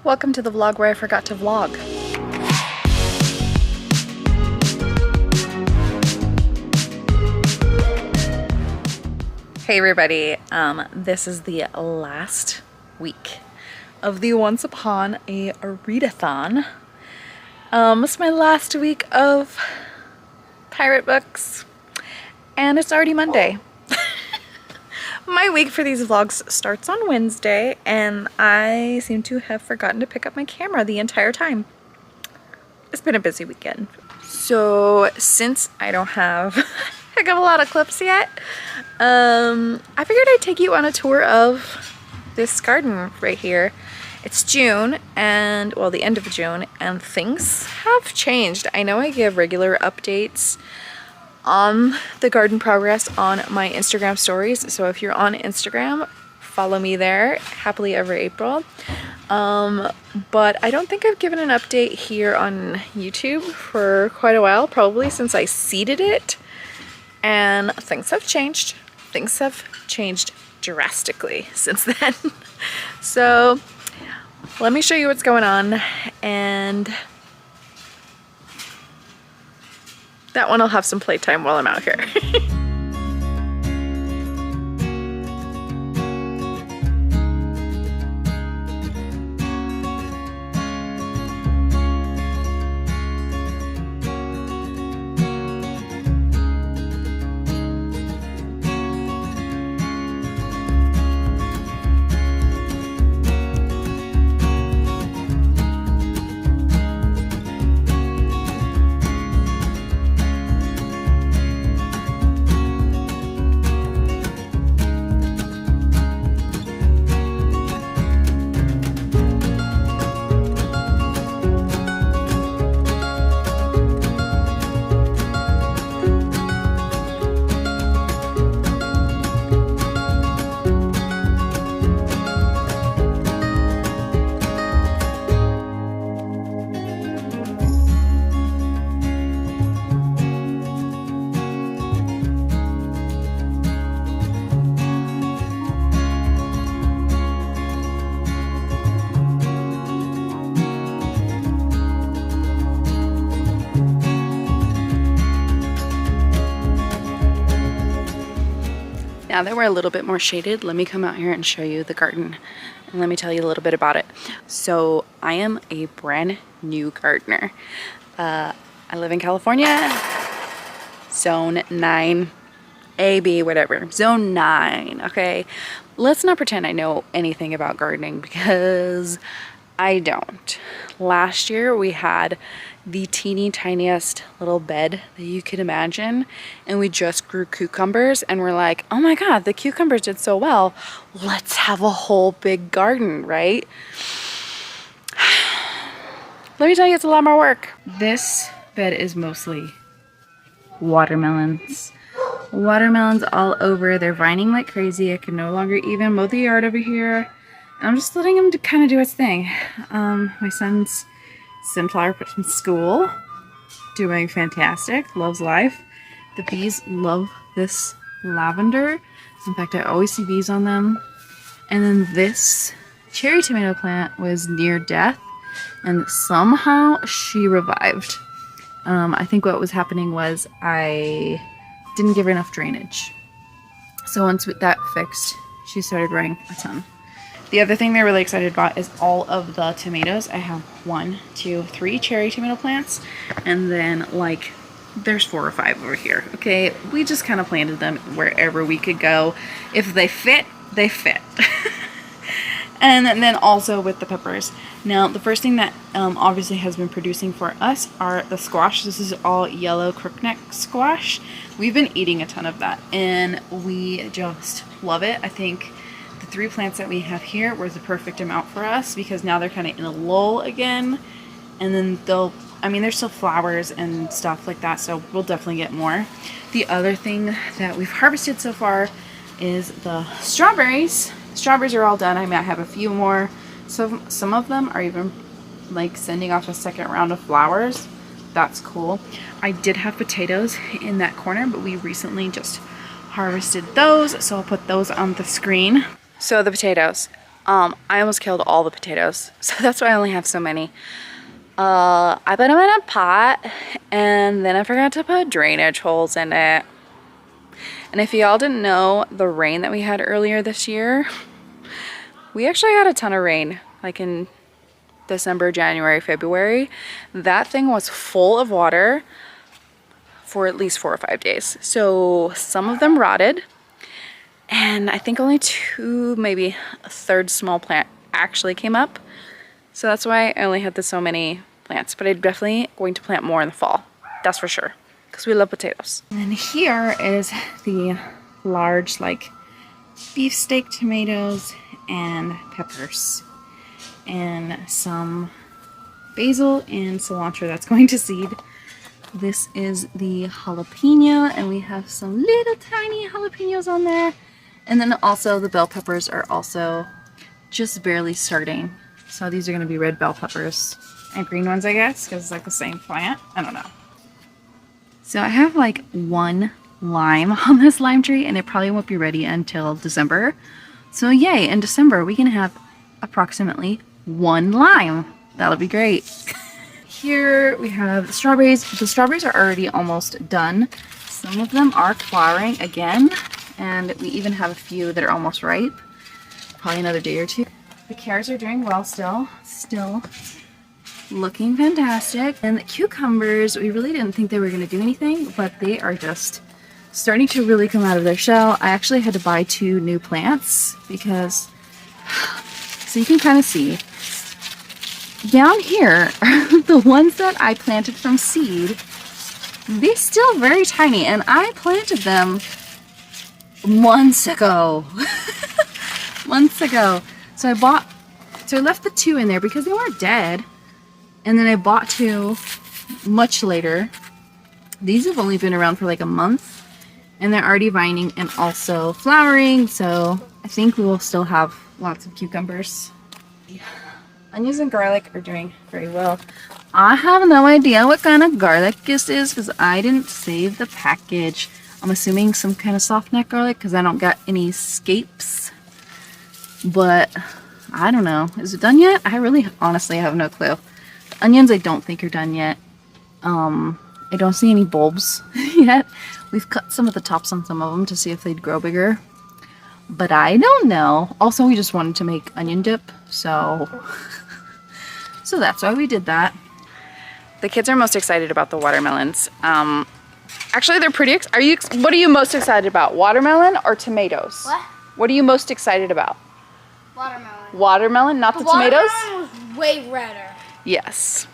welcome to the vlog where I forgot to vlog. Hey everybody, this is the last week of the Once Upon a Readathon. It's my last week of pirate books, and it's already Monday. My week for these vlogs starts on Wednesday, and I seem to have forgotten to pick up my camera the entire time. It's been a busy weekend. So since I don't have a lot of clips yet, I figured I'd take you on a tour of this garden right here. It's June, and well, the end of June, and things have changed. I know I give regular updates on the garden progress on my Instagram stories, so if you're on Instagram, follow me there, happily ever April. But I don't think I've given an update here on YouTube for quite a while, probably since I seeded it, and things have changed. Things have changed drastically since then. So let me show you what's going on, and that one will have some playtime while I'm out here. Now that we're a little bit more shaded, let me come out here and show you the garden, and let me tell you a little bit about it. So I am a brand new gardener. I live in California, zone 9, A, B, whatever, zone 9, okay? Let's not pretend I know anything about gardening, because I don't. Last year we had the teeny tiniest little bed that you could imagine, and we just grew cucumbers, and we're like, oh my god, the cucumbers did so well, let's have a whole big garden, right? Let me tell you, it's a lot more work. This bed is mostly watermelons. Watermelons all over. They're vining like crazy. I can no longer even mow the yard over here. I'm just letting him kind of do his thing. My son's sunflower from school, doing fantastic, loves life. The bees love this lavender. In fact, I always see bees on them. And then this cherry tomato plant was near death, and somehow she revived. I think what was happening was I didn't give her enough drainage. So once that fixed, she started growing a ton. The other thing they're really excited about is all of the tomatoes. I have 1, 2, 3 cherry tomato plants, and then like there's 4 or 5 over here. Okay, we just kind of planted them wherever we could go. If they fit, they fit. And then also with the peppers. Now the first thing that obviously has been producing for us are the squash. This is all yellow crookneck squash. We've been eating a ton of that, and we just love it. I think the 3 plants that we have here was the perfect amount for us, because now they're kind of in a lull again, and then there's still flowers and stuff like that, so we'll definitely get more. The other thing that we've harvested so far is the strawberries. Strawberries are all done. I might have a few more. So some of them are even like sending off a second round of flowers. That's cool. I did have potatoes in that corner, but we recently just harvested those, so I'll put those on the screen. So the potatoes, I almost killed all the potatoes, so that's why I only have so many. I put them in a pot, and then I forgot to put drainage holes in it. And if y'all didn't know the rain that we had earlier this year, we actually had a ton of rain, like in December, January, February. That thing was full of water for at least 4 or 5 days. So some of them rotted, and I think only 2, maybe a third small plant actually came up. So that's why I only had so many plants, but I'm definitely going to plant more in the fall. That's for sure, because we love potatoes. And here is the large, like, beefsteak tomatoes and peppers and some basil and cilantro that's going to seed. This is the jalapeno, and we have some little tiny jalapenos on there. And then also the bell peppers are also just barely starting. So these are going to be red bell peppers and green ones, I guess, because it's like the same plant. I don't know. So I have like 1 lime on this lime tree, and it probably won't be ready until December. So yay, in December we can have approximately 1 lime. That'll be great. Here we have the strawberries. The strawberries are already almost done. Some of them are flowering again, and we even have a few that are almost ripe. Probably another day or 2. The carrots are doing well still looking fantastic. And the cucumbers, we really didn't think they were going to do anything, but they are just starting to really come out of their shell. I actually had to buy 2 new plants because, so you can kind of see, down here are the ones that I planted from seed. They're still very tiny, and I planted them months ago. Months ago. So I left the 2 in there because they weren't dead. And then I bought 2 much later. These have only been around for like a month, and they're already vining and also flowering. So I think we will still have lots of cucumbers. Onions and garlic are doing very well. I have no idea what kind of garlic this is because I didn't save the package. I'm assuming some kind of soft neck garlic because I don't got any scapes. But I don't know. Is it done yet? I really honestly have no clue. The onions I don't think are done yet. I don't see any bulbs yet. We've cut some of the tops on some of them to see if they'd grow bigger. But I don't know. Also, we just wanted to make onion dip, so that's why we did that. The kids are most excited about the watermelons. Actually, they're pretty. What are you most excited about? Watermelon or tomatoes? What? What are you most excited about? Watermelon. Watermelon, not the tomatoes? Watermelon was way redder. Yes.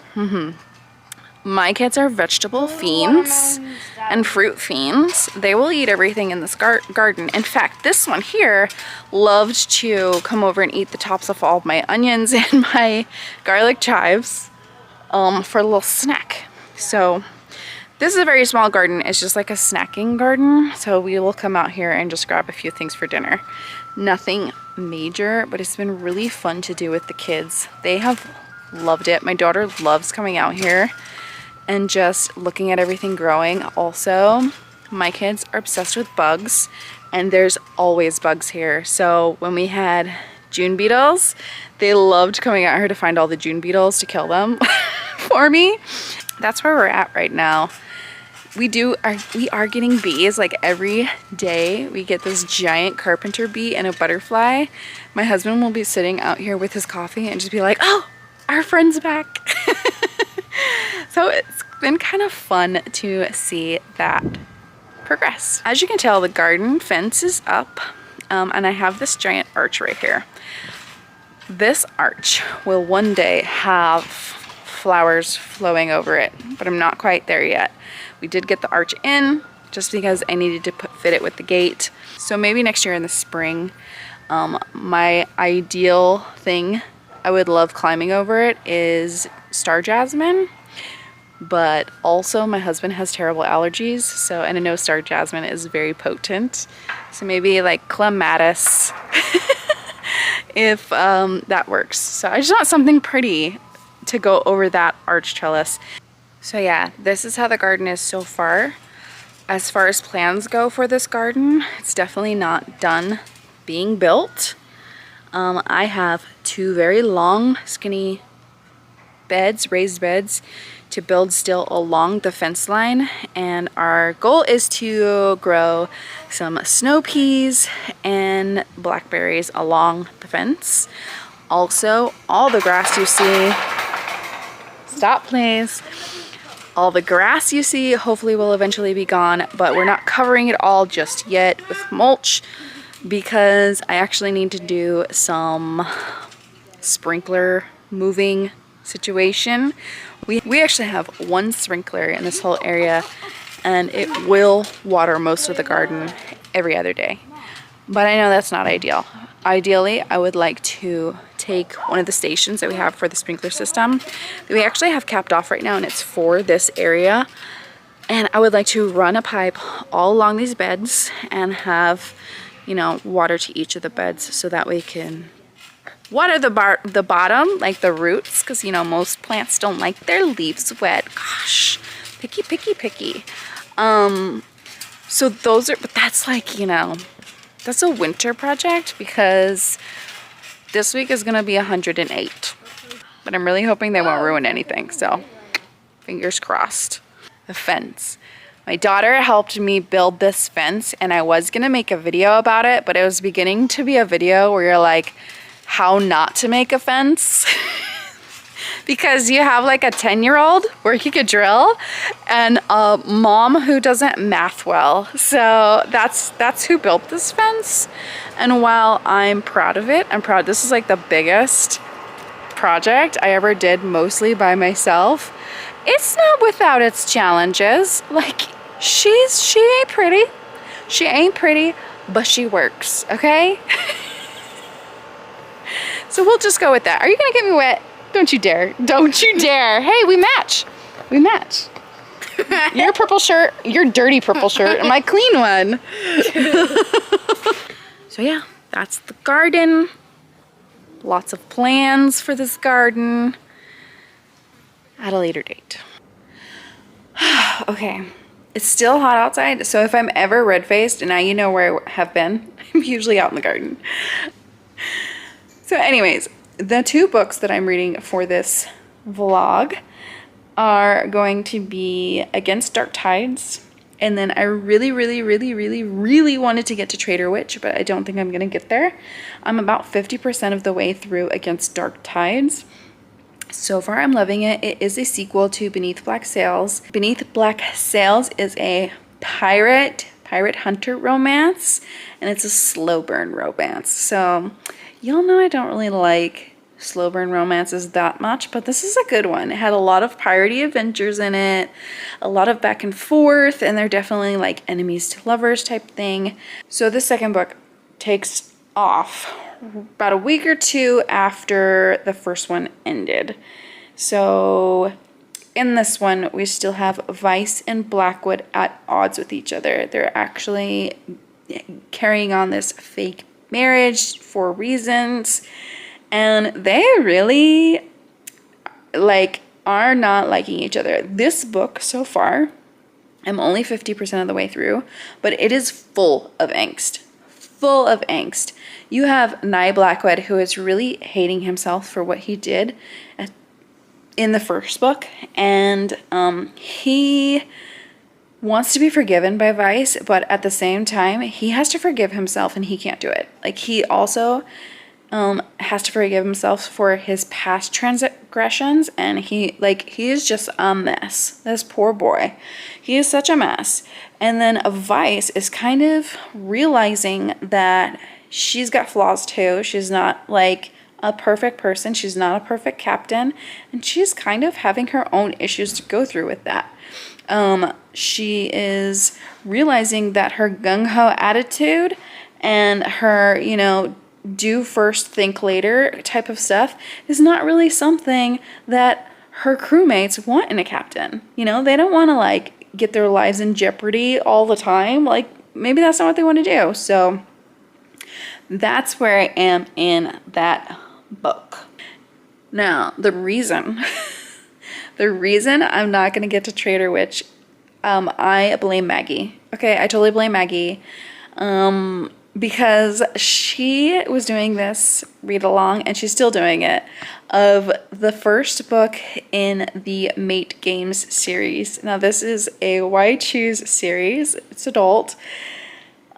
My kids are vegetable fiends and fruit fiends. They will eat everything in this garden. In fact, this one here loved to come over and eat the tops of all of my onions and my garlic chives for a little snack. So this is a very small garden. It's just like a snacking garden. So we will come out here and just grab a few things for dinner. Nothing major, but it's been really fun to do with the kids. They have loved it. My daughter loves coming out here and just looking at everything growing. Also, my kids are obsessed with bugs, and there's always bugs here. So when we had June beetles, they loved coming out here to find all the June beetles to kill them for me. That's where we're at right now. We are getting bees like every day. We get this giant carpenter bee and a butterfly. My husband will be sitting out here with his coffee and just be like, oh, our friend's back. So it's been kind of fun to see that progress. As you can tell, the garden fence is up, and I have this giant arch right here. This arch will one day have flowers flowing over it, but I'm not quite there yet. We did get the arch in just because I needed to fit it with the gate. So maybe next year in the spring. My ideal thing, I would love climbing over it, is star jasmine. But also my husband has terrible allergies, and I know star jasmine is very potent. So maybe like clematis if that works. So I just want something pretty to go over that arch trellis. So yeah, this is how the garden is so far. As far as plans go for this garden, it's definitely not done being built. I have two very long, skinny beds, raised beds, to build still along the fence line, and our goal is to grow some snow peas and blackberries along the fence. Also, all the grass you see, stop please, all the grass you see hopefully will eventually be gone, but we're not covering it all just yet with mulch because I actually need to do some sprinkler moving situation. We actually have one sprinkler in this whole area, and it will water most of the garden every other day. But I know that's not ideal. Ideally, I would like to take one of the stations that we have for the sprinkler system that we actually have capped off right now, and it's for this area. And I would like to run a pipe all along these beds and have, you know, water to each of the beds so that we can water the bottom, like the roots, because, you know, most plants don't like their leaves wet. Gosh, picky, picky, picky. So those are, but that's like, you know, that's a winter project because this week is going to be 108. But I'm really hoping they won't ruin anything, so fingers crossed. The fence. My daughter helped me build this fence, and I was going to make a video about it, but it was beginning to be a video where you're like, how not to make a fence. Because you have like a 10-year-old working a drill and a mom who doesn't math well. So that's who built this fence. And while I'm proud of it, I'm proud. This is like the biggest project I ever did mostly by myself. It's not without its challenges. Like she ain't pretty. She ain't pretty, but she works, okay? So we'll just go with that. Are you gonna get me wet? Don't you dare. Don't you dare. Hey, we match. We match. Your purple shirt, your dirty purple shirt, and my clean one. So yeah, that's the garden. Lots of plans for this garden at a later date. Okay, it's still hot outside, so if I'm ever red-faced, and now you know where I have been, I'm usually out in the garden. So anyways, the two books that I'm reading for this vlog are going to be Against Dark Tides, and then I really wanted to get to Trader Witch, but I don't think I'm gonna get there. I'm about 50% of the way through Against Dark Tides. So far I'm loving it. It is a sequel to Beneath Black Sails. Beneath Black Sails is a pirate hunter romance, and it's a slow burn romance. So y'all know I don't really like slow burn romances that much, but this is a good one. It had a lot of piratey adventures in it, a lot of back and forth, and they're definitely like enemies to lovers type thing. So the second book takes off about a week or two after the first one ended. So in this one, we still have Vice and Blackwood at odds with each other. They're actually carrying on this fake marriage for reasons, and they really like are not liking each other. This book so far, I'm only 50% of the way through, but it is full of angst. Full of angst. You have Nye Blackwood, who is really hating himself for what he did in the first book, and he wants to be forgiven by Vice, but at the same time he has to forgive himself, and he can't do it. Like he also has to forgive himself for his past transgressions, and he is just a mess. This poor boy, he is such a mess. And then Vice is kind of realizing that she's got flaws too. She's not like a perfect person. She's not a perfect captain, and she's kind of having her own issues to go through with that. She is realizing that her gung-ho attitude and her, you know, do first, think later type of stuff is not really something that her crewmates want in a captain. You know, they don't want to like get their lives in jeopardy all the time. Like maybe that's not what they want to do. So that's where I am in that book. Now, the reason I'm not going to get to Trader Witch, I blame Maggie. Okay, I totally blame Maggie. because she was doing this read along, and she's still doing it, of the first book in the Mate Games series. Now this is a Why Choose series. It's adult,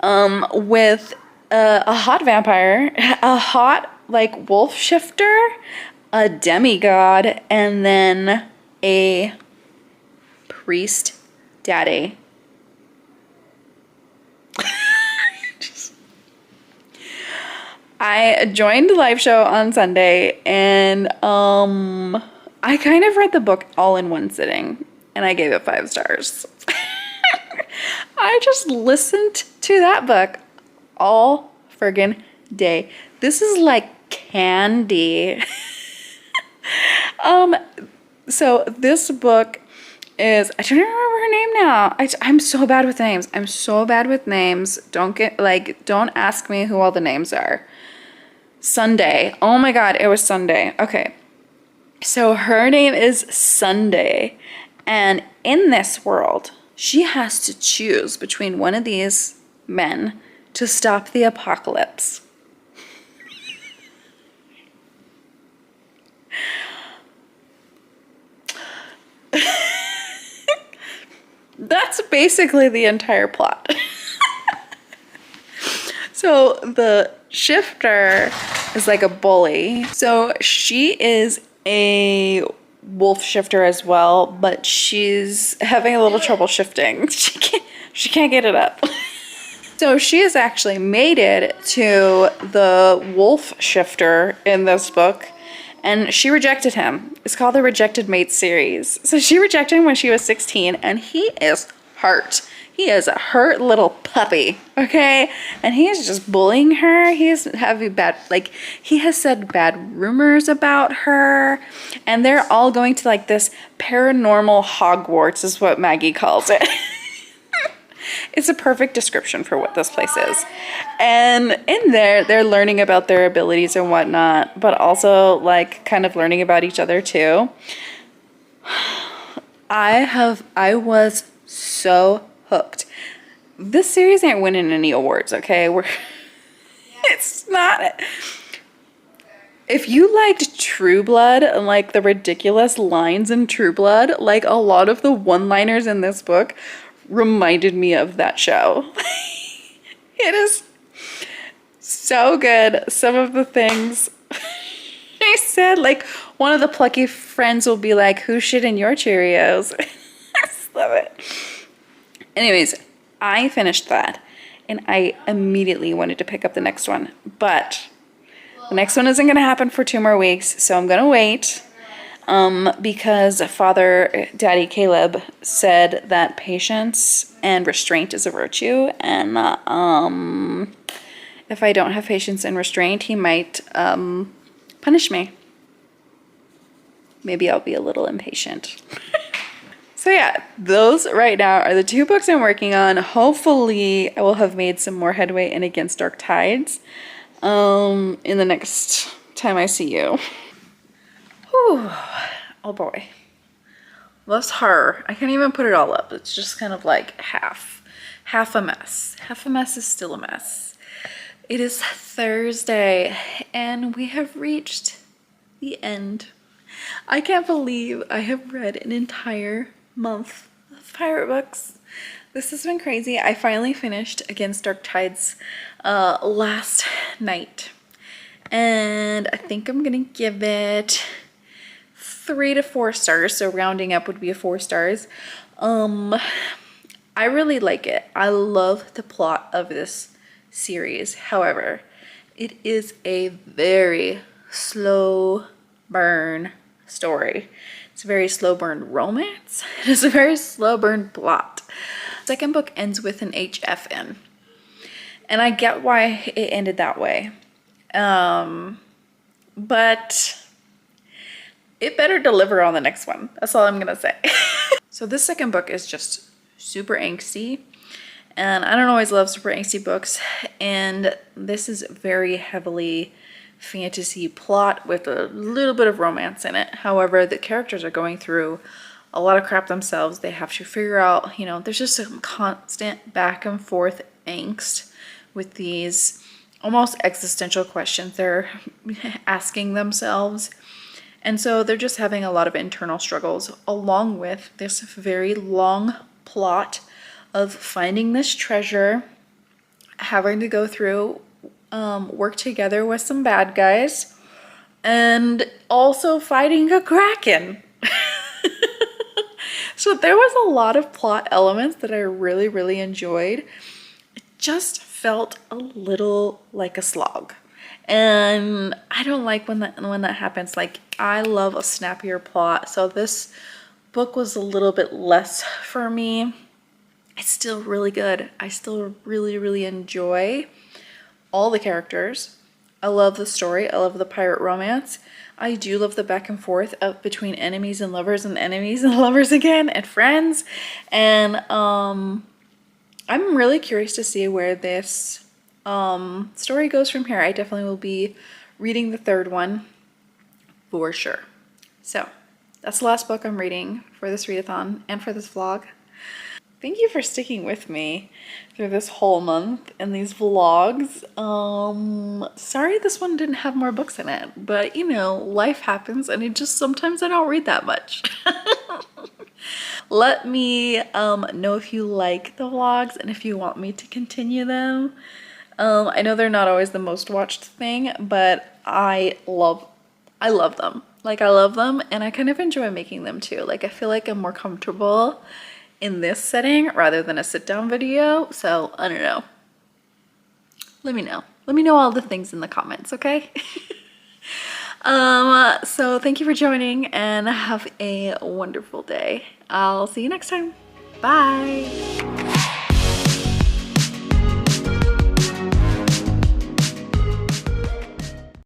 with a hot vampire, a hot like wolf shifter, a demigod, and then a priest daddy. I joined the live show on Sunday, and I kind of read the book all in one sitting, and I gave it 5 stars. I just listened to that book all friggin' day. This is like candy. So this book is, I don't even remember her name now. I'm so bad with names. I'm so bad with names. Don't ask me who all the names are. Sunday. Oh my God, it was Sunday. Okay. So her name is Sunday. And in this world, she has to choose between one of these men to stop the apocalypse. That's basically the entire plot. So the shifter is like a bully. So she is a wolf shifter as well, but she's having a little trouble shifting. She can't get it up. So she is actually mated to the wolf shifter in this book, and she rejected him. It's called the Rejected Mate series. So she rejected him when she was 16, and he is hurt. He is a hurt little puppy, okay? And he is just bullying her. He is having he has said bad rumors about her, and they're all going to like this paranormal Hogwarts is what Maggie calls it. It's a perfect description for what this place is. And in there, they're learning about their abilities and whatnot, but also like kind of learning about each other too. I was so hooked. This series ain't winning any awards, okay? It's not. If you liked True Blood and like the ridiculous lines in True Blood, like a lot of the one-liners in this book reminded me of that show. It is so good. Some of the things she said, like one of the plucky friends will be like, "Who's shit in your Cheerios?" I just love it. Anyways, I finished that and I immediately wanted to pick up the next one, but the next one isn't going to happen for 2 more weeks, so I'm going to wait. Because Father Daddy Caleb said that patience and restraint is a virtue, and if I don't have patience and restraint, he might punish me. Maybe I'll be a little impatient. So yeah, those right now are the 2 books I'm working on. Hopefully I will have made some more headway in Against Dark Tides in the next time I see you. Whew. Oh boy. This horror. I can't even put it all up. It's just kind of like half a mess. Half a mess is still a mess. It is Thursday and we have reached the end. I can't believe I have read an entire month of pirate books. This has been crazy. I finally finished Against Dark Tides last night. And I think I'm gonna give it 3 to 4 stars, so rounding up would be a 4 stars. I really like it. I love the plot of this series. However, it is a very slow burn story. It's a very slow burn romance. It is a very slow burn plot. The second book ends with an HFN, and I get why it ended that way. But it better deliver on the next one. That's all I'm gonna say. So this second book is just super angsty, and I don't always love super angsty books, and this is very heavily fantasy plot with a little bit of romance in it. However, the characters are going through a lot of crap themselves. They have to figure out, you know, there's just some constant back and forth angst with these almost existential questions they're asking themselves. And so they're just having a lot of internal struggles, along with this very long plot of finding this treasure, having to go through, work together with some bad guys, and also fighting a kraken. So there was a lot of plot elements that I really, really enjoyed. It just felt a little like a slog. And I don't like when that happens. Like, I love a snappier plot. So this book was a little bit less for me. It's still really good. I still really, really enjoy all the characters. I love the story. I love the pirate romance. I do love the back and forth of between enemies and enemies and lovers again and friends. And I'm really curious to see where this story goes from here. I definitely will be reading the third one for sure. So that's the last book I'm reading for this readathon and for this vlog. Thank you for sticking with me through this whole month and these vlogs. Sorry this one didn't have more books in it, but you know, life happens and sometimes I don't read that much. Let me know if you like the vlogs and if you want me to continue them. I know they're not always the most watched thing, but I love them. Like, I love them and I kind of enjoy making them too. Like, I feel like I'm more comfortable in this setting rather than a sit-down video. So I don't know. Let me know all the things in the comments, okay? So thank you for joining and have a wonderful day. I'll see you next time. Bye.